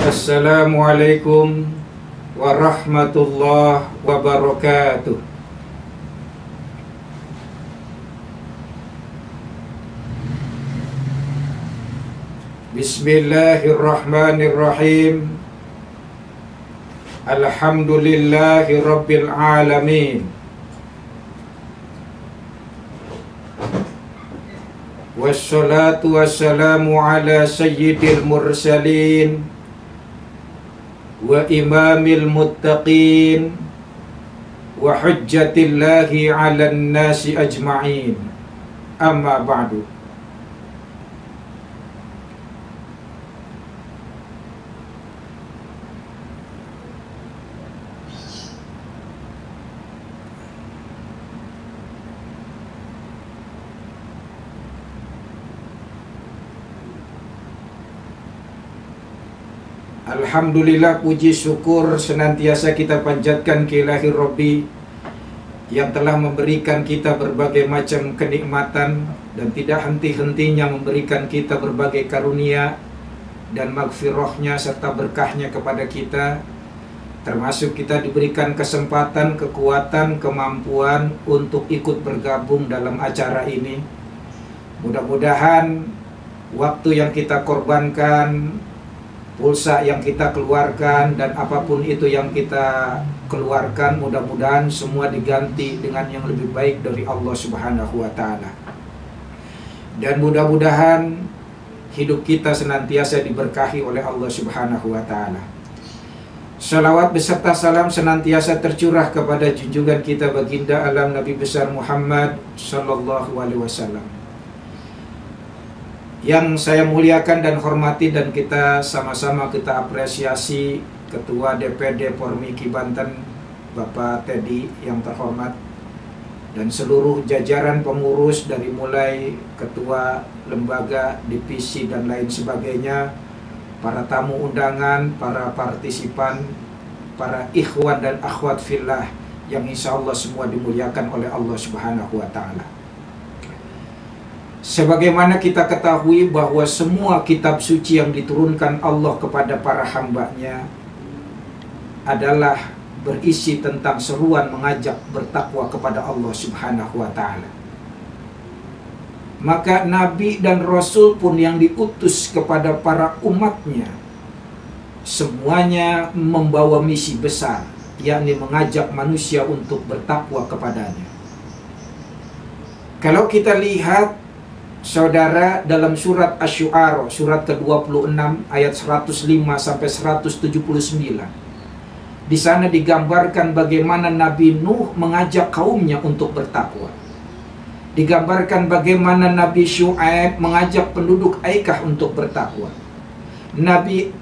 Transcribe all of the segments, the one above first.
Assalamualaikum warahmatullahi wabarakatuh. Bismillahirrahmanirrahim. Alhamdulillahi rabbil alamin. Wassalatu wassalamu ala sayyidil mursalin wa imamil muttaqin wa hujjatillahi ala nasi ajma'in. Amma ba'du. Alhamdulillah, puji syukur senantiasa kita panjatkan ke Ilahi Rabbi yang telah memberikan kita berbagai macam kenikmatan dan tidak henti-hentinya memberikan kita berbagai karunia dan maghfirahnya serta berkahnya kepada kita, termasuk kita diberikan kesempatan, kekuatan, kemampuan untuk ikut bergabung dalam acara ini. Mudah-mudahan waktu yang kita korbankan, pulsa yang kita keluarkan, dan apapun itu yang kita keluarkan, mudah-mudahan semua diganti dengan yang lebih baik dari Allah Subhanahu wa Ta'ala. Dan mudah-mudahan hidup kita senantiasa diberkahi oleh Allah Subhanahu wa Ta'ala. Salawat beserta salam senantiasa tercurah kepada junjungan kita baginda alam Nabi besar Muhammad sallallahu alaihi wasallam. Yang saya muliakan dan hormati dan kita sama-sama kita apresiasi Ketua DPD Pormiki Banten Bapak Teddy yang terhormat, dan seluruh jajaran pengurus dari mulai ketua lembaga, divisi dan lain sebagainya, para tamu undangan, para partisipan, para ikhwan dan akhwat fillah yang insya Allah semua dimuliakan oleh Allah Subhanahu wa Ta'ala. Sebagaimana kita ketahui bahwa semua kitab suci yang diturunkan Allah kepada para hambanya adalah berisi tentang seruan mengajak bertakwa kepada Allah Subhanahu wa Ta'ala. Maka Nabi dan Rasul pun yang diutus kepada para umatnya semuanya membawa misi besar, yakni mengajak manusia untuk bertakwa kepadanya. Kalau kita lihat, saudara, dalam surat Asy-Syu'ara surat ke-26 ayat 105 sampai 179, di sana digambarkan bagaimana Nabi Nuh mengajak kaumnya untuk bertakwa. Digambarkan bagaimana Nabi Syu'aib mengajak penduduk Aikah untuk bertakwa. Nabi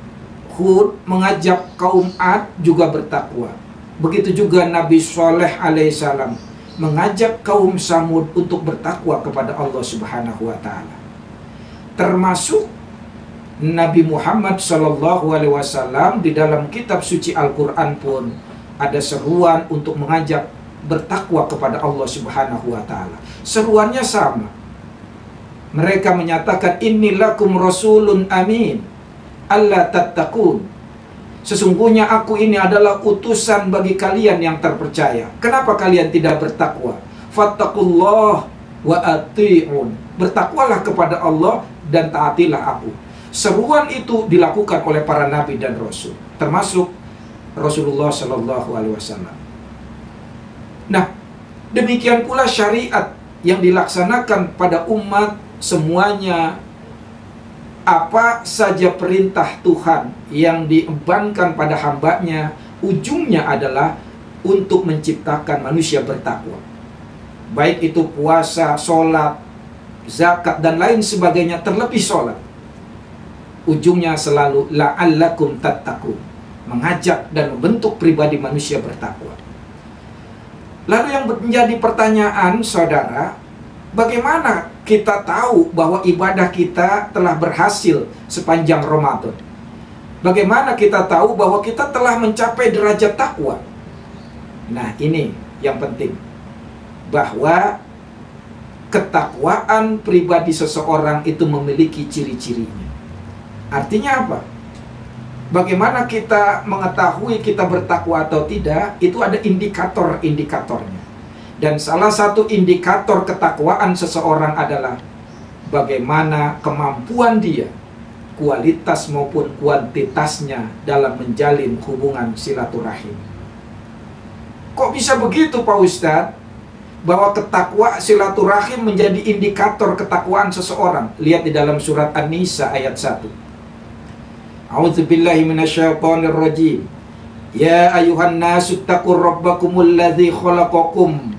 Hud mengajak kaum Ad juga bertakwa. Begitu juga Nabi Shaleh alaihissalam mengajak kaum Samud untuk bertakwa kepada Allah Subhanahu wa Ta'ala. Termasuk Nabi Muhammad sallallahu alaihi wasallam di dalam kitab suci Al-Qur'an pun ada seruan untuk mengajak bertakwa kepada Allah Subhanahu wa Ta'ala. Seruannya sama. Mereka menyatakan, innilakum rasulun amin alla tattaqun. Sesungguhnya aku ini adalah utusan bagi kalian yang terpercaya. Kenapa kalian tidak bertakwa? Fattaqullah wa ati'un. Bertakwalah kepada Allah dan taatilah aku. Seruan itu dilakukan oleh para nabi dan rasul, termasuk Rasulullah Sallallahu Alaihi Wasallam. Nah, demikian pula syariat yang dilaksanakan pada umat semuanya. Apa saja perintah Tuhan yang diembankan pada hambanya, ujungnya adalah untuk menciptakan manusia bertakwa. Baik itu puasa, sholat, zakat, dan lain sebagainya, terlebih sholat. Ujungnya selalu la'allakum tattaqun, mengajak dan membentuk pribadi manusia bertakwa. Lalu yang menjadi pertanyaan, saudara, bagaimana kita tahu bahwa ibadah kita telah berhasil sepanjang Ramadan? Bagaimana kita tahu bahwa kita telah mencapai derajat takwa? Nah, ini yang penting. Bahwa ketakwaan pribadi seseorang itu memiliki ciri-cirinya. Artinya apa? Bagaimana kita mengetahui kita bertakwa atau tidak? Itu ada indikator-indikatornya. Dan salah satu indikator ketakwaan seseorang adalah bagaimana kemampuan dia, kualitas maupun kuantitasnya dalam menjalin hubungan silaturahim. Kok bisa begitu Pak Ustadz? Bahwa silaturahim menjadi indikator ketakwaan seseorang. Lihat di dalam surat An-Nisa ayat 1. A'udzubillahi minasyaitonirrajim. Ya ayuhan nasu taqur rabbakumul ladzi khalaqakum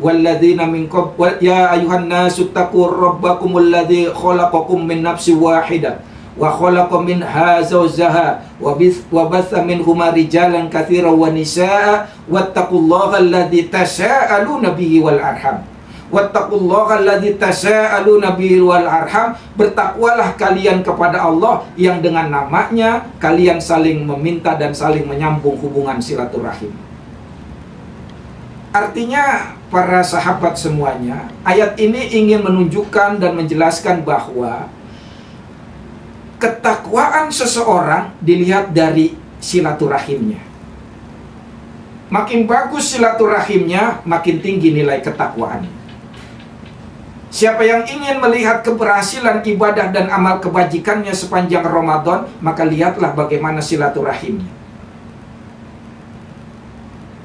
walladzina min ya ayuhan nasu taqur rabbakumul ladzi khalaqakum min nafsin wahidah wa khalaqa minha zawjaha wa batha minhuma rijalan katsiran wa nisaa wattaqullaha alladzi tasaaluna bihi wal arham wattaqullaha alladzi tasaaluna bihi wal arham. Bertakwalah kalian kepada Allah yang dengan namanya kalian saling meminta dan saling menyambung hubungan silaturahim. Artinya para sahabat semuanya, ayat ini ingin menunjukkan dan menjelaskan bahwa ketakwaan seseorang dilihat dari silaturahimnya. Makin bagus silaturahimnya, makin tinggi nilai ketakwaannya. Siapa yang ingin melihat keberhasilan ibadah dan amal kebajikannya sepanjang Ramadan, maka lihatlah bagaimana silaturahimnya.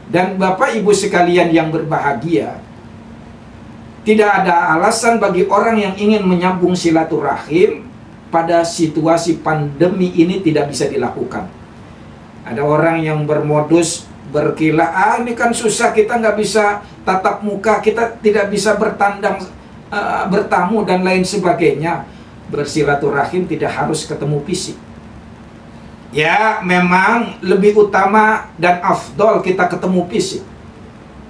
Dan Bapak Ibu sekalian yang berbahagia, tidak ada alasan bagi orang yang ingin menyambung silaturahim pada situasi pandemi ini tidak bisa dilakukan. Ada orang yang bermodus berkilah, ini kan susah, kita nggak bisa tatap muka, kita tidak bisa bertamu dan lain sebagainya. Bersilaturahim tidak harus ketemu fisik. Ya, memang lebih utama dan afdol kita ketemu fisik.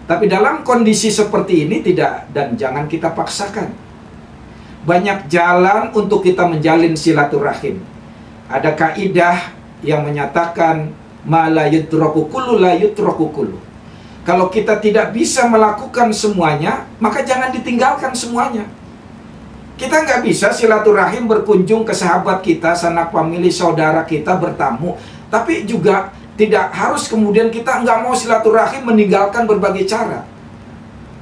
Tapi dalam kondisi seperti ini tidak, dan jangan kita paksakan. Banyak jalan untuk kita menjalin silaturahim. Ada kaidah yang menyatakan ma la yudraku kullu la yutraku kullu. Kalau kita tidak bisa melakukan semuanya, maka jangan ditinggalkan semuanya. Kita nggak bisa silaturahim berkunjung ke sahabat kita, sanak famili, saudara kita, bertamu. Tapi juga tidak harus kemudian kita nggak mau silaturahim meninggalkan berbagai cara.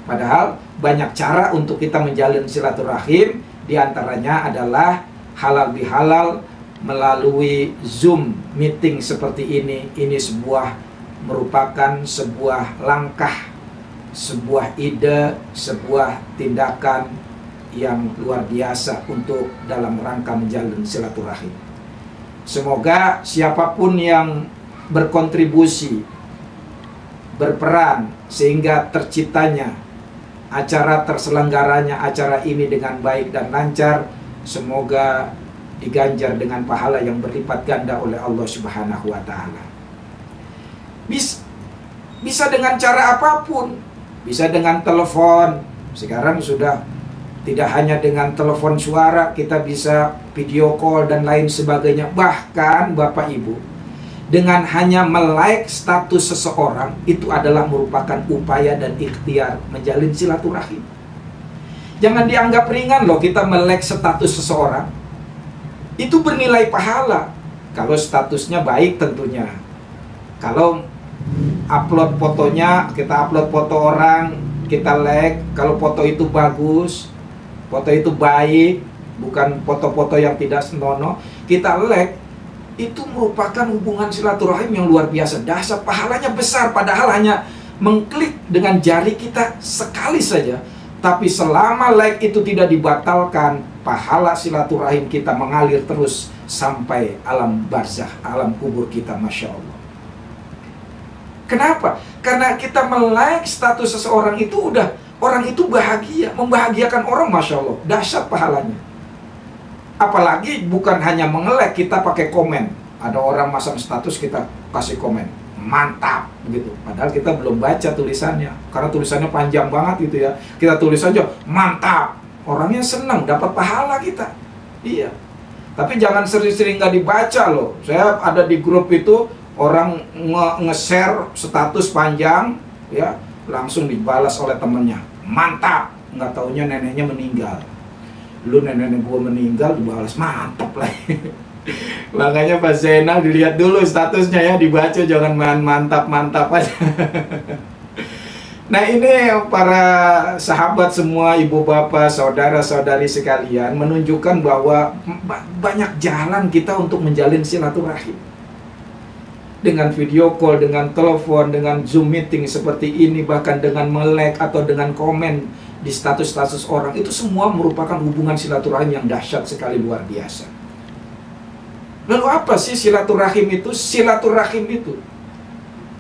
Padahal banyak cara untuk kita menjalin silaturahim. Di antaranya adalah halal bihalal melalui Zoom meeting seperti ini. Ini merupakan sebuah langkah, sebuah ide, sebuah tindakan yang luar biasa untuk dalam rangka menjalin silaturahim. Semoga siapapun yang berkontribusi, berperan sehingga terciptanya terselenggaranya acara ini dengan baik dan lancar, semoga diganjar dengan pahala yang berlipat ganda oleh Allah Subhanahu wa Ta'ala. Bisa dengan cara apapun, bisa dengan telepon. Sekarang sudah tidak hanya dengan telepon suara, kita bisa video call dan lain sebagainya. Bahkan Bapak Ibu, dengan hanya melike status seseorang, itu adalah merupakan upaya dan ikhtiar menjalin silaturahim. Jangan dianggap ringan loh kita melike status seseorang. Itu bernilai pahala. Kalau statusnya baik tentunya. Kalau upload fotonya, kita upload foto orang, kita like. Kalau foto itu bagus, foto itu baik, bukan foto-foto yang tidak senonoh, kita like, itu merupakan hubungan silaturahim yang luar biasa. Dahsyat, pahalanya besar, padahal hanya mengklik dengan jari kita sekali saja. Tapi selama like itu tidak dibatalkan, pahala silaturahim kita mengalir terus sampai alam barzakh, alam kubur kita, Masya Allah. Kenapa? Karena kita melike status seseorang itu udah, orang itu bahagia, membahagiakan orang, Masya Allah, dahsyat pahalanya. Apalagi bukan hanya mengelek, kita pakai komen. Ada orang masang status, kita kasih komen, mantap gitu. Padahal kita belum baca tulisannya, karena tulisannya panjang banget gitu ya. Kita tulis aja mantap, orangnya senang, dapat pahala kita. Iya. Tapi jangan sering-sering nggak dibaca loh. Saya ada di grup itu, orang nge-share status panjang, ya, langsung dibalas oleh temennya, mantap. Nggak taunya neneknya meninggal. Lu nenek gue meninggal, dibalas mantap lah. Makanya Pak Zainal dilihat dulu statusnya ya, dibaca, jangan main mantap-mantap aja. Nah ini para sahabat semua, ibu bapak, saudara-saudari sekalian, menunjukkan bahwa banyak jalan kita untuk menjalin silaturahim. Dengan video call, dengan telepon, dengan Zoom meeting seperti ini, bahkan dengan melek atau dengan komen di status-status orang, itu semua merupakan hubungan silaturahim yang dahsyat sekali, luar biasa. Lalu apa sih silaturahim itu? Silaturahim itu,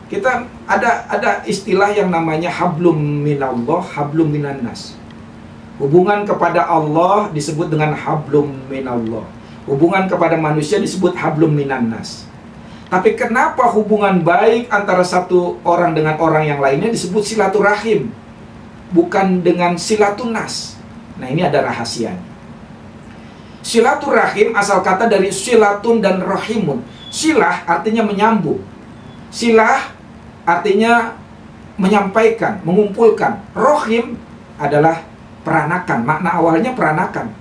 kita ada istilah yang namanya hablum minallah, hablum minannas. Hubungan kepada Allah disebut dengan hablum minallah. Hubungan kepada manusia disebut hablum minannas. Tapi kenapa hubungan baik antara satu orang dengan orang yang lainnya disebut silaturahim, bukan dengan silatunas? Nah ini ada rahasianya. Silaturahim asal kata dari silatun dan rahimun. Silah artinya menyambung. Silah artinya menyampaikan, mengumpulkan. Rohim adalah peranakan, makna awalnya peranakan.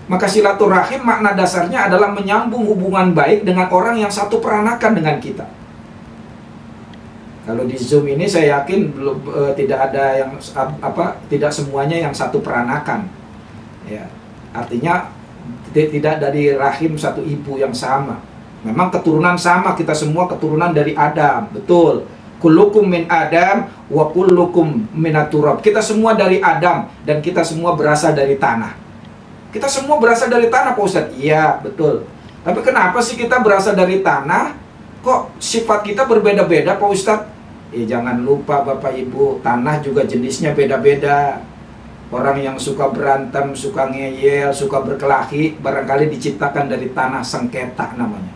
Maka silaturahim makna dasarnya adalah menyambung hubungan baik dengan orang yang satu peranakan dengan kita. Kalau di Zoom ini saya yakin belum tidak ada yang tidak semuanya yang satu peranakan. Ya, artinya tidak dari rahim satu ibu yang sama. Memang keturunan sama, kita semua keturunan dari Adam, betul. Kullukum min Adam wa kullukum minat turab. Kita semua dari Adam dan kita semua berasal dari tanah. Kita semua berasal dari tanah, Pak Ustadz. Iya, betul. Tapi kenapa sih kita berasal dari tanah? Kok sifat kita berbeda-beda, Pak Ustadz? Jangan lupa Bapak Ibu, tanah juga jenisnya beda-beda. Orang yang suka berantem, suka ngeyel, suka berkelahi, barangkali diciptakan dari tanah sengketa namanya.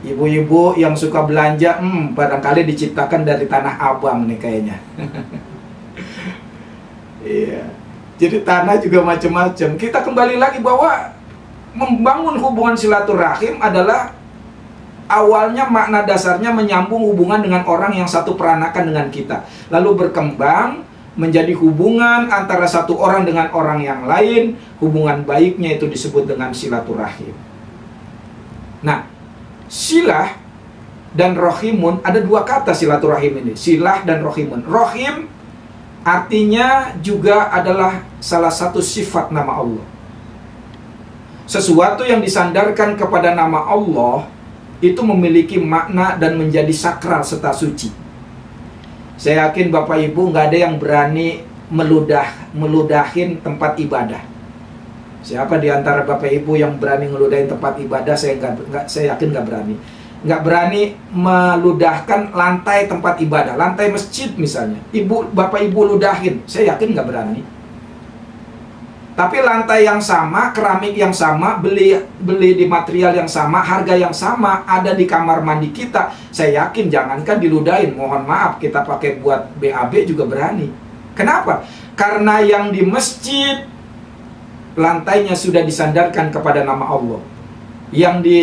Ibu-ibu yang suka belanja, barangkali diciptakan dari tanah abang nih kayaknya. Iya. Jadi tanah juga macam-macam. Kita kembali lagi bahwa membangun hubungan silaturahim adalah awalnya makna dasarnya menyambung hubungan dengan orang yang satu peranakan dengan kita. Lalu berkembang menjadi hubungan antara satu orang dengan orang yang lain. Hubungan baiknya itu disebut dengan silaturahim. Nah, silah dan rohimun, ada dua kata silaturahim ini. Silah dan rohimun. Rohim artinya juga adalah salah satu sifat nama Allah. Sesuatu yang disandarkan kepada nama Allah itu memiliki makna dan menjadi sakral serta suci. Saya yakin Bapak Ibu nggak ada yang berani meludahin tempat ibadah. Siapa di antara Bapak Ibu yang berani meludahin tempat ibadah? Saya yakin nggak berani. Nggak berani meludahkan lantai tempat ibadah, lantai masjid misalnya. Bapak Ibu ludahin, saya yakin nggak berani. Tapi lantai yang sama, keramik yang sama, beli di material yang sama, harga yang sama, ada di kamar mandi kita, saya yakin jangankan diludahin, mohon maaf, kita pakai buat BAB juga berani. Kenapa? Karena yang di masjid lantainya sudah disandarkan kepada nama Allah. Yang di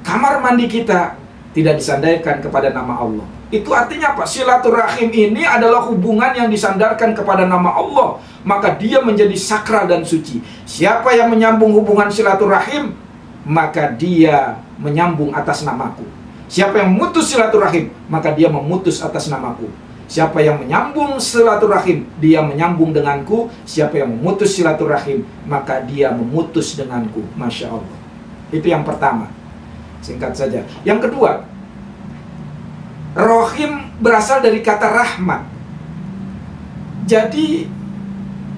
kamar mandi kita tidak disandarkan kepada nama Allah. Itu artinya apa? Silaturahim ini adalah hubungan yang disandarkan kepada nama Allah, maka dia menjadi sakral dan suci. Siapa yang menyambung hubungan silaturahim, maka dia menyambung atas namaku. Siapa yang memutus silaturahim, maka dia memutus atas namaku. Siapa yang menyambung silaturahim, dia menyambung denganku. Siapa yang memutus silaturahim, maka dia memutus denganku. Masya Allah. Itu yang pertama. Singkat saja. Yang kedua, rohim berasal dari kata rahmat. Jadi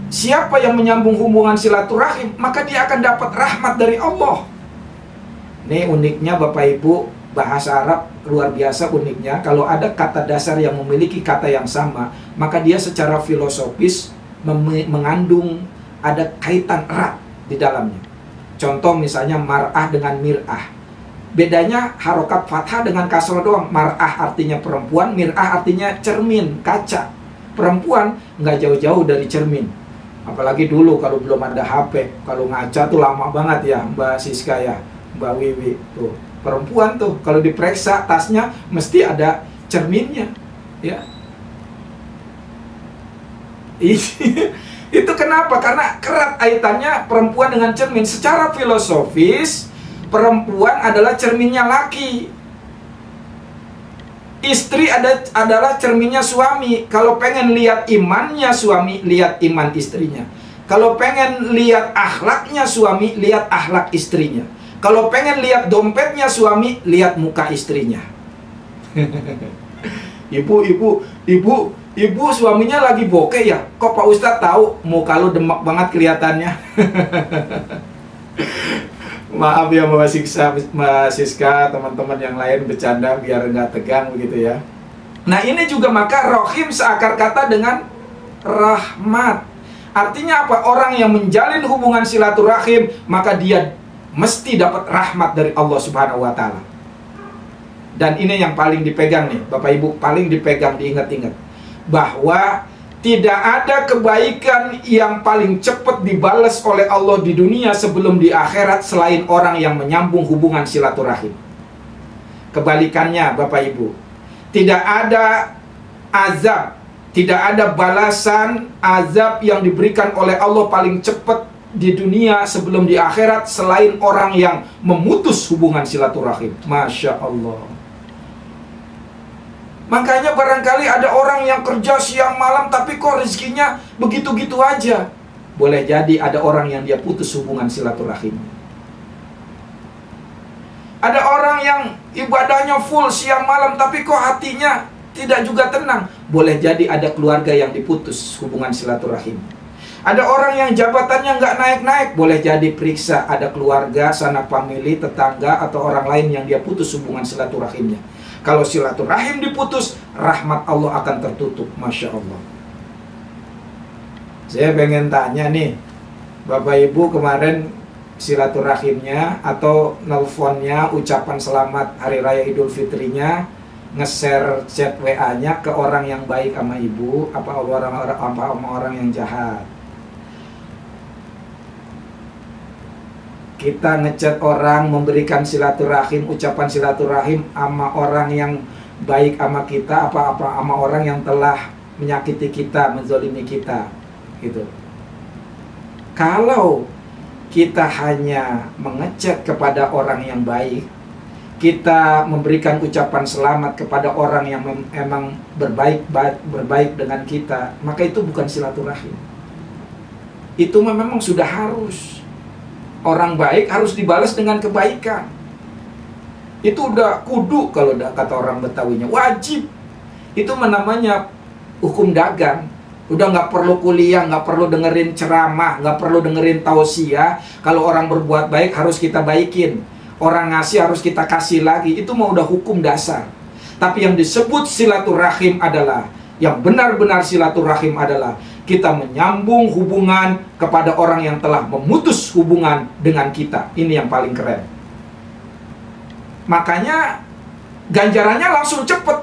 siapa yang menyambung hubungan silaturahim, maka dia akan dapat rahmat dari Allah. Ini uniknya Bapak Ibu, bahasa Arab luar biasa uniknya. Kalau ada kata dasar yang memiliki kata yang sama, maka dia secara filosofis mengandung ada kaitan erat di dalamnya. Contoh misalnya mar'ah dengan mir'ah. Bedanya harokat fathah dengan kasroh doang. Mar'ah artinya perempuan, mir'ah artinya cermin, kaca. Perempuan nggak jauh-jauh dari cermin. Apalagi dulu kalau belum ada HP, kalau ngaca tuh lama banget ya, Mbak Siska ya, Mbak Wiwi tuh. Perempuan tuh kalau diperiksa tasnya mesti ada cerminnya, ya. Itu kenapa? Karena erat kaitannya perempuan dengan cermin. Secara filosofis, perempuan adalah cerminnya laki. Istri adalah cerminnya suami. Kalau pengen lihat imannya suami, lihat iman istrinya. Kalau pengen lihat akhlaknya suami, lihat akhlak istrinya. Kalau pengen lihat dompetnya suami, lihat muka istrinya. Ibu suaminya lagi bokeh ya? Kok Pak Ustadz tahu? Muka lu demak banget kelihatannya. Maaf ya Mbak Siska, teman-teman yang lain bercanda biar nggak tegang begitu ya. Nah ini juga maka rohim seakar kata dengan rahmat. Artinya apa? Orang yang menjalin hubungan silaturahim, maka dia mesti dapat rahmat dari Allah Subhanahu wa Ta'ala. Dan ini yang paling dipegang nih, Bapak Ibu, paling dipegang, diingat-ingat, bahwa tidak ada kebaikan yang paling cepat dibalas oleh Allah di dunia sebelum di akhirat selain orang yang menyambung hubungan silaturahim. Kebalikannya Bapak Ibu, tidak ada azab, tidak ada balasan azab yang diberikan oleh Allah paling cepat di dunia sebelum di akhirat selain orang yang memutus hubungan silaturahim. Masya Allah. Makanya barangkali ada orang yang kerja siang malam tapi kok rezekinya begitu-gitu aja. Boleh jadi ada orang yang dia putus hubungan silaturahim. Ada orang yang ibadahnya full siang malam tapi kok hatinya tidak juga tenang. Boleh jadi ada keluarga yang diputus hubungan silaturahim. Ada orang yang jabatannya nggak naik-naik, boleh jadi periksa ada keluarga, sanak famili, tetangga, atau orang lain yang dia putus hubungan silaturahimnya. Kalau silaturahim diputus, rahmat Allah akan tertutup. Masya Allah. Saya pengen tanya nih, Bapak Ibu kemarin silaturahimnya atau nelfonnya, ucapan selamat Hari Raya Idul Fitrinya, nge-share chat WA-nya ke orang yang baik sama Ibu, apa orang yang jahat? Kita ngechat orang, memberikan silaturahim, ucapan silaturahim sama orang yang baik sama kita, apa-apa sama orang yang telah menyakiti kita, menzolimi kita, gitu. Kalau kita hanya mengechat kepada orang yang baik, kita memberikan ucapan selamat kepada orang yang memang berbaik dengan kita, maka itu bukan silaturahim. Itu memang sudah harus. Orang baik harus dibalas dengan kebaikan. Itu udah kudu kalau kata orang Betawinya, wajib. Itu namanya hukum dagang. Udah nggak perlu kuliah, nggak perlu dengerin ceramah, nggak perlu dengerin tausiah. Kalau orang berbuat baik harus kita baikin. Orang ngasih harus kita kasih lagi. Itu mah udah hukum dasar. Tapi yang disebut silaturahim adalah, yang benar-benar silaturahim adalah kita menyambung hubungan kepada orang yang telah memutus hubungan dengan kita. Ini yang paling keren. Makanya ganjarannya langsung cepet.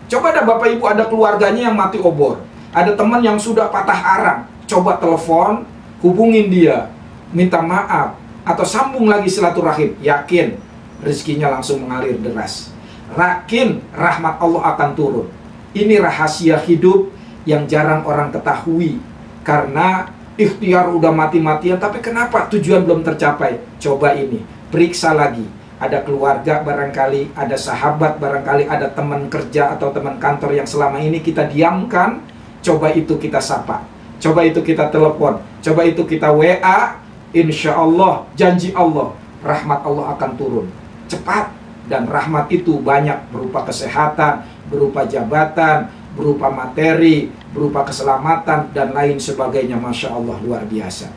Coba ada Bapak Ibu, ada keluarganya yang mati obor, ada teman yang sudah patah arang, coba telepon, hubungin dia, minta maaf, atau sambung lagi silaturahim. Yakin rezekinya langsung mengalir deras. Yakin rahmat Allah akan turun. Ini rahasia hidup yang jarang orang ketahui. Karena ikhtiar udah mati-matian, tapi kenapa tujuan belum tercapai? Coba ini, periksa lagi. Ada keluarga barangkali, ada sahabat barangkali, ada teman kerja atau teman kantor yang selama ini kita diamkan. Coba itu kita sapa, coba itu kita telepon, coba itu kita WA. Insya Allah, janji Allah, rahmat Allah akan turun cepat. Dan rahmat itu banyak, berupa kesehatan, berupa jabatan, berupa materi, berupa keselamatan, dan lain sebagainya. Masya Allah, luar biasa.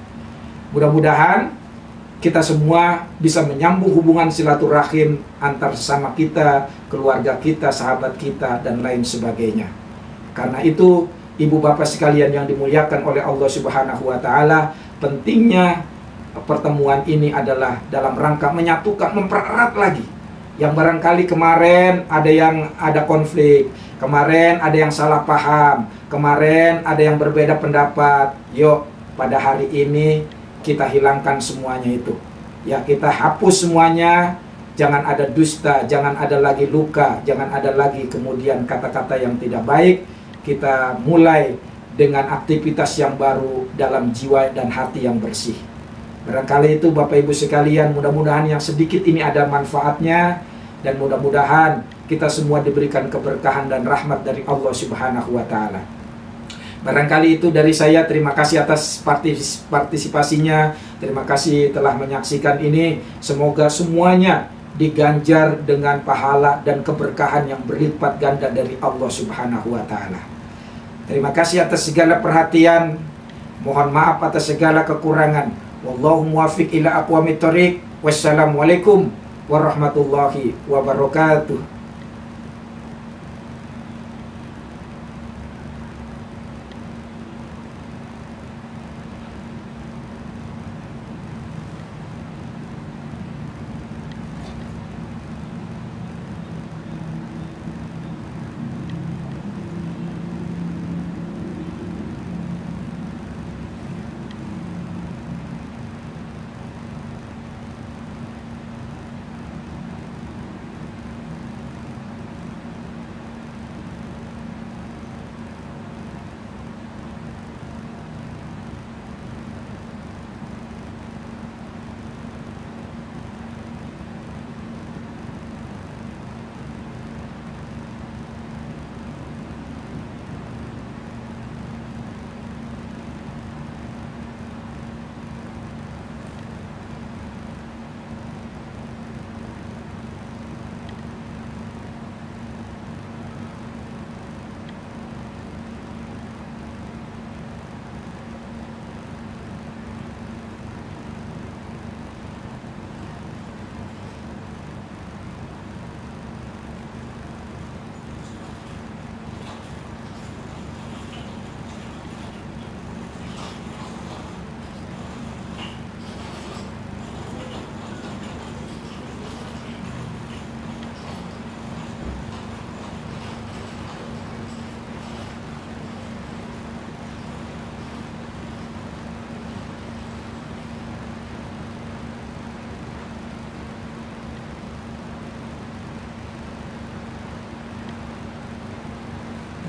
Mudah-mudahan kita semua bisa menyambung hubungan silaturahim antar sesama kita, keluarga kita, sahabat kita, dan lain sebagainya. Karena itu, ibu bapak sekalian yang dimuliakan oleh Allah Subhanahu wa Ta'ala, pentingnya pertemuan ini adalah dalam rangka menyatukan, mempererat lagi. Yang barangkali kemarin ada konflik, kemarin ada yang salah paham, kemarin ada yang berbeda pendapat. Yuk, pada hari ini kita hilangkan semuanya itu. Ya, kita hapus semuanya. Jangan ada dusta, jangan ada lagi luka, jangan ada lagi kemudian kata-kata yang tidak baik. Kita mulai dengan aktivitas yang baru dalam jiwa dan hati yang bersih. Barangkali itu Bapak Ibu sekalian, mudah-mudahan yang sedikit ini ada manfaatnya, dan mudah-mudahan kita semua diberikan keberkahan dan rahmat dari Allah Subhanahu wa Ta'ala. Barangkali itu dari saya. Terima kasih atas partisipasinya. Terima kasih telah menyaksikan ini. Semoga semuanya diganjar dengan pahala dan keberkahan yang berlipat ganda dari Allah Subhanahu wa Ta'ala. Terima kasih atas segala perhatian. Mohon maaf atas segala kekurangan. Wallahu muwaffiq ila aqwamit thoriq. Wassalamualaikum warahmatullahi wabarakatuh.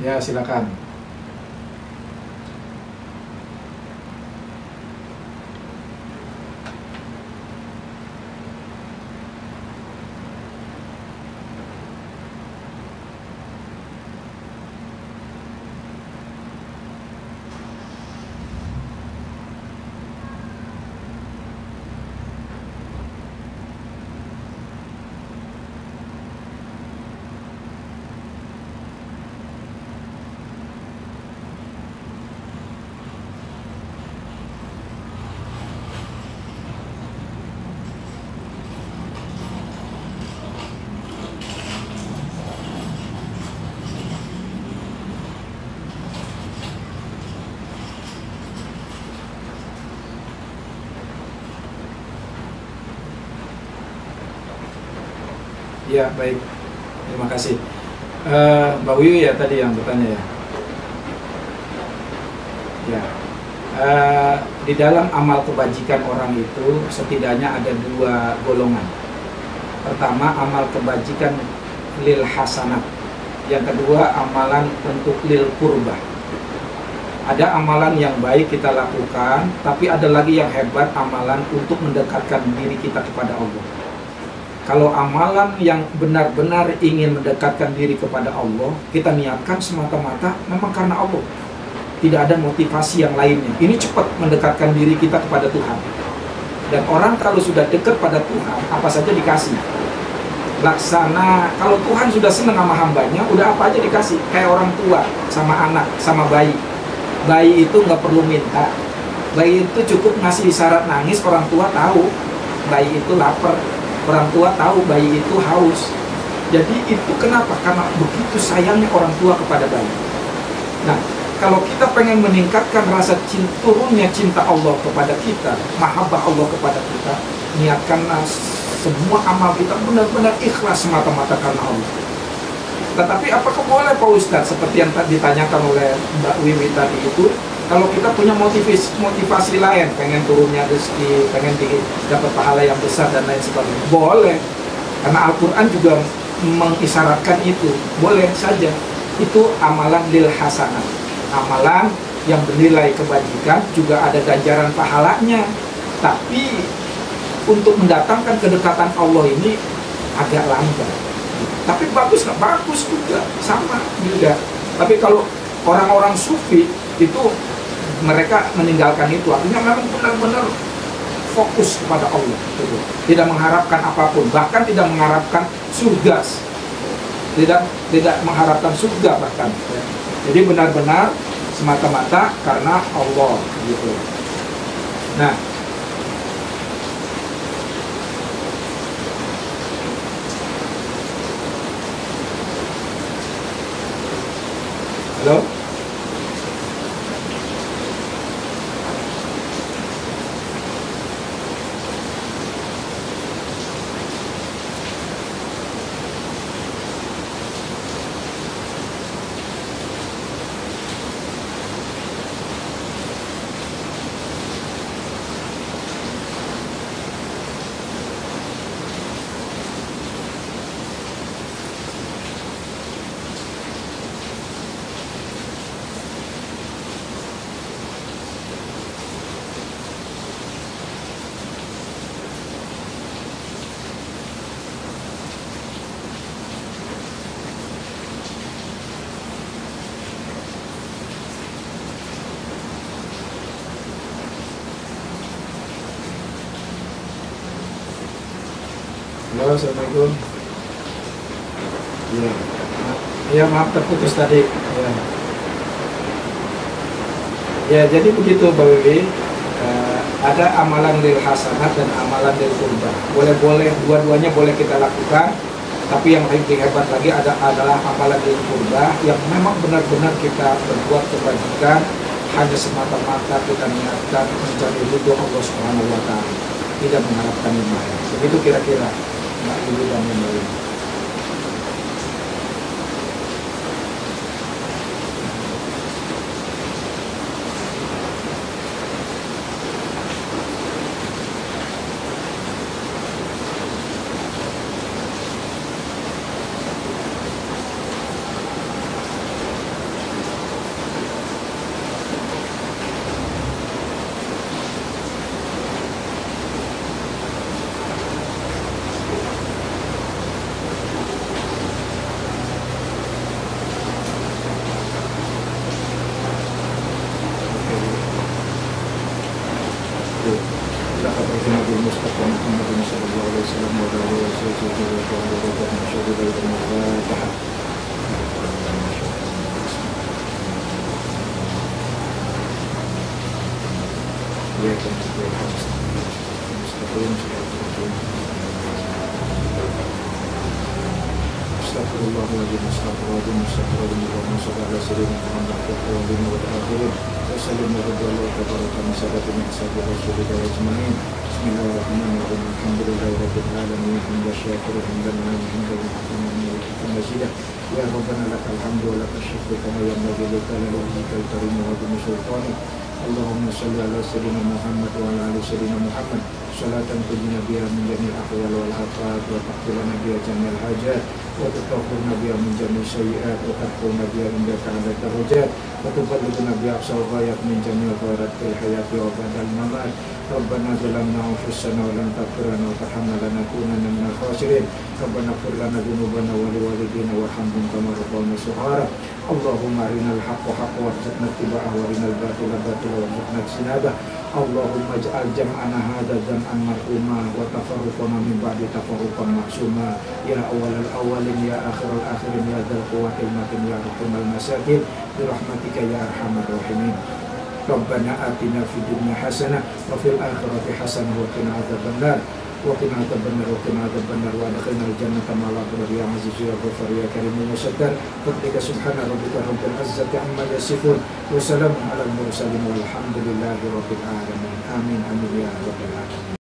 Ya, silakan. Ya, baik. Terima kasih. Mbak Wiwi ya tadi yang bertanya ya. Ya. Di dalam amal kebajikan orang itu setidaknya ada dua golongan. Pertama, amal kebajikan lil hasanat. Yang kedua, amalan untuk lil qurbah. Ada amalan yang baik kita lakukan, tapi ada lagi yang hebat, amalan untuk mendekatkan diri kita kepada Allah. Kalau amalan yang benar-benar ingin mendekatkan diri kepada Allah, kita niatkan semata-mata memang karena Allah. Tidak ada motivasi yang lainnya. Ini cepat mendekatkan diri kita kepada Tuhan. Dan orang kalau sudah dekat pada Tuhan, apa saja dikasih. Laksana, kalau Tuhan sudah senang sama hambanya, udah apa aja dikasih. Kayak orang tua, sama anak, sama bayi. Bayi itu nggak perlu minta. Bayi itu cukup ngasih isyarat nangis, orang tua tahu bayi itu lapar. Orang tua tahu bayi itu haus. Jadi itu kenapa? Karena begitu sayangnya orang tua kepada bayi. Nah, kalau kita pengen meningkatkan rasa turunnya cinta Allah kepada kita, mahabbah Allah kepada kita, niatkanlah semua amal kita benar-benar ikhlas semata-mata karena Allah. Tetapi apakah boleh Pak Ustadz, seperti yang tadi ditanyakan oleh Mbak Wiwi tadi itu, kalau kita punya motivasi lain, pengen turunnya rezeki, pengen dapat pahala yang besar dan lain sebagainya, boleh. Karena Al-Quran juga mengisyaratkan itu, boleh saja. Itu amalan lil hasanah, amalan yang bernilai kebajikan juga ada ganjaran pahalanya. Tapi untuk mendatangkan kedekatan Allah ini agak lambat. Tapi bagus nggak? Bagus juga, sama juga. Tapi kalau orang-orang sufi itu mereka meninggalkan itu, artinya memang benar-benar fokus kepada Allah, gitu. Tidak mengharapkan apapun, bahkan tidak mengharapkan surga, tidak mengharapkan surga bahkan. Jadi benar-benar semata-mata karena Allah, gitu. Nah, halo. Halo, assalamualaikum. Ya, ya maaf terputus tadi. Ya, ya jadi begitu Mbak Wiwi. Ada amalan lil hasanat dan amalan lil qurbah. Boleh dua-duanya boleh kita lakukan. Tapi yang lebih hebat lagi adalah amalan lil qurbah yang memang benar-benar kita berbuat kebajikan hanya semata-mata kita niatkan mencari ridho Allah Subhanahu wa taala, tidak mengharapkan yang lain. Begitu kira-kira Mbak Wiwi dan yang lain. Astagfirullahaladzim, astagfirullahaladzim, astagfirullahaladzim, Allahumma shalli ala sayyidina Muhammad wa ala alihi wa sahbihi wa sallim wa baraka min sahabatin ashabi Rasulillah ajma'in. Bismillahirrahmanirrahim. Alhamdulillahi rabbil alamin. Hamdan syakiran hamdan majidan. Ya Rabbana lakal hamdu wa lakal syukru kama yanbaghi li jalali karim wa azimi sultanik. Allahumma shalli ala sayyidina Muhammad wa ala ali sayyidina Muhammad. Salatan tujina biha min jami'il ahwal wal afat wa taqdirana biha jami'al hajat wa tutahhirna biha min jami'i sayyi'at wa tarfa'una biha indaka 'ala darajat wa tuballighuna biha aqsal ghayat min jami'il khairatil hayati wa ba'dal mamat. Rabbana zalamna anfusana wa lam taghfir lana wa tarhamna lanakunanna minal khasirin. Rabbana ighfir lana dhunubana wa liwalidina warhamhum kama rabbayana shighara. Allahumma arinal haqqa haqqan warzuqna ittiba'ahu wa arinal batila batila warzuqna ijtinabah. Allahumma ij'al jam'ana hadza jam'an marhuma wa tafarruqana min ba'di tafarruqan ma'suma. Ya awwalal awwalin ya akhiral akhirin ya dzal quwwatil matin ya rahmal masakin bi rahmatika ya arhamar rahimin. Rabbana atina fid dunya hasanah wa fil akhirati hasanah wa qina adzabannar wa qina adzabannar wa qina adzabannar wa adkhilnal jannata ma'al abrar ya aziz ya ghafar ya karim ya sattar. Fadlika subhana rabbika rabbil izzati amma yasifun wa salamun alal mursalin walhamdulillahi rabbil alamin. Amin amin ya rabbal alamin.